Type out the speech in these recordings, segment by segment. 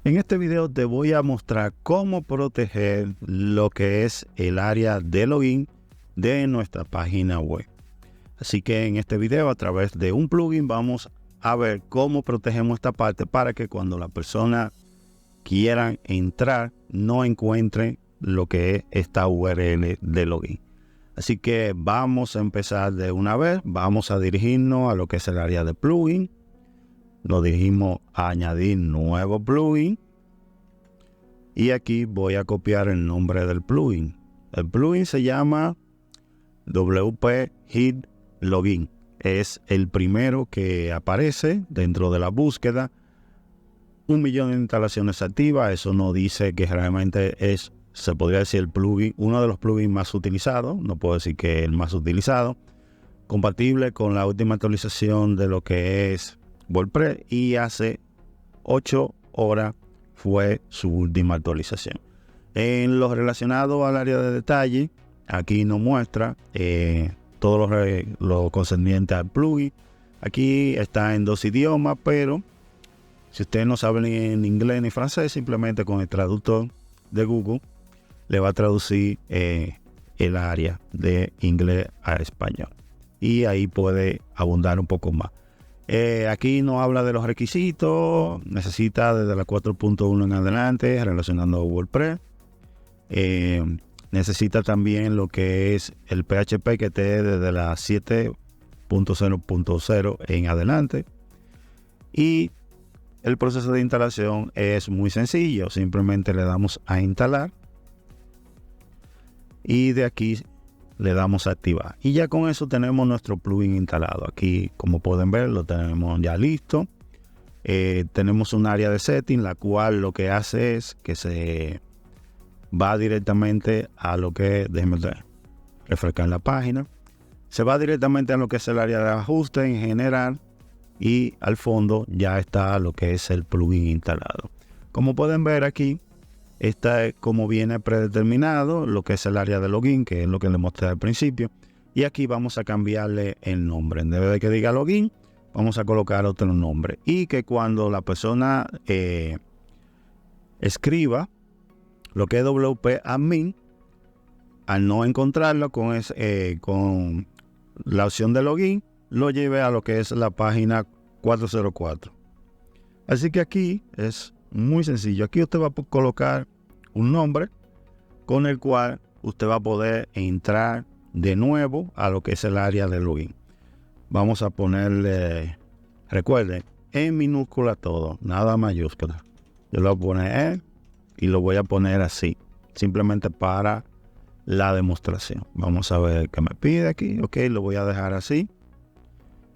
En este video te voy a mostrar cómo proteger lo que es el área de login de nuestra página web. Así que en este video, a través de un plugin, vamos a ver cómo protegemos esta parte para que cuando la persona quiera entrar no encuentre lo que es esta URL de login. Así que vamos a empezar de una vez. Vamos a dirigirnos a lo que es el área de plugin. Nos dirigimos a añadir nuevo plugin. Y aquí voy a copiar el nombre del plugin. El plugin se llama WP Hit Login. Es el primero que aparece dentro de la búsqueda. 1 millón de instalaciones activas. Eso no dice que realmente es, se podría decir, el plugin, uno de los plugins más utilizados. No puedo decir que es el más utilizado. Compatible con la última actualización de lo que es WordPress, y hace 8 horas fue su última actualización. En lo relacionado al área de detalle, aquí nos muestra todo lo concerniente al plugin. Aquí está en 2 idiomas, pero si ustedes no saben ni en inglés ni francés, simplemente con el traductor de Google le va a traducir el área de inglés a español. Y ahí puede abundar un poco más. Aquí nos habla de los requisitos. Necesita desde la 4.1 en adelante, relacionando a WordPress. Necesita también lo que es el PHP, que esté desde la 7.0.0 en adelante. Y el proceso de instalación es muy sencillo. Simplemente le damos a instalar. Y de aquí le damos a activar. Y ya con eso tenemos nuestro plugin instalado. Aquí, como pueden ver, lo tenemos ya listo. Tenemos un área de setting, la cual lo que hace es que se va directamente a lo que, déjenme refrescar la página, se va directamente a lo que es el área de ajuste en general, y al fondo ya está lo que es el plugin instalado. Como pueden ver aquí, esta es como viene predeterminado lo que es el área de login, que es lo que les mostré al principio. Y aquí vamos a cambiarle el nombre. En vez de que diga login, vamos a colocar otro nombre. Y que cuando la persona escriba lo que es WP Admin, al no encontrarlo con la opción de login, lo lleve a lo que es la página 404. Así que aquí es muy sencillo. Aquí usted va a colocar un nombre con el cual usted va a poder entrar de nuevo a lo que es el área de login. Vamos a ponerle, recuerden, en minúscula todo, nada mayúscula. Yo lo voy a poner y lo voy a poner así, simplemente para la demostración. Vamos a ver qué me pide aquí. Ok, lo voy a dejar así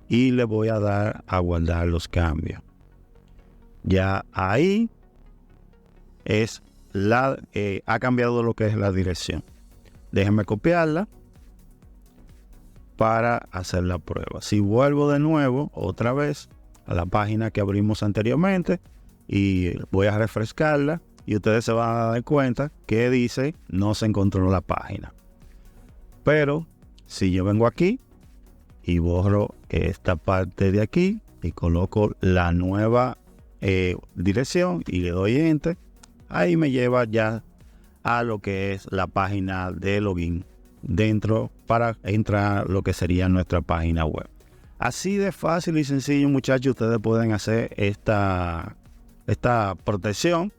y le voy a dar a guardar los cambios. Ya ahí es ha cambiado lo que es la dirección. Déjenme copiarla para hacer la prueba. Si vuelvo de nuevo otra vez a la página que abrimos anteriormente y voy a refrescarla, y ustedes se van a dar cuenta que dice no se encontró la página. Pero si yo vengo aquí y borro esta parte de aquí y coloco la nueva dirección y le doy enter, ahí me lleva ya a lo que es la página de login dentro, para entrar a lo que sería nuestra página web. Así de fácil y sencillo, muchachos, ustedes pueden hacer esta protección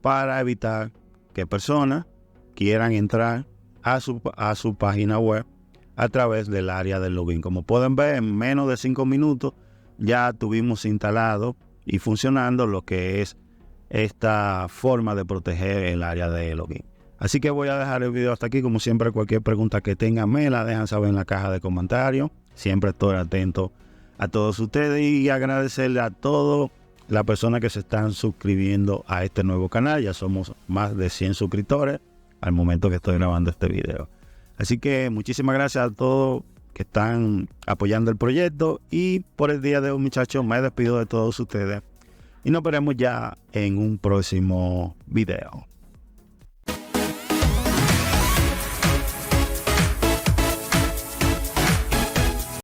para evitar que personas quieran entrar a su página web a través del área del login. Como pueden ver, en menos de 5 minutos ya tuvimos instalado y funcionando lo que es esta forma de proteger el área de login. Así que voy a dejar el video hasta aquí. Como siempre, cualquier pregunta que tengan me la dejan saber en la caja de comentarios. Siempre estoy atento a todos ustedes, y agradecerle a todas las personas que se están suscribiendo a este nuevo canal. Ya somos más de 100 suscriptores al momento que estoy grabando este video. Así que muchísimas gracias a todos que están apoyando el proyecto, y por el día de hoy, muchachos, me despido de todos ustedes y nos veremos ya en un próximo video.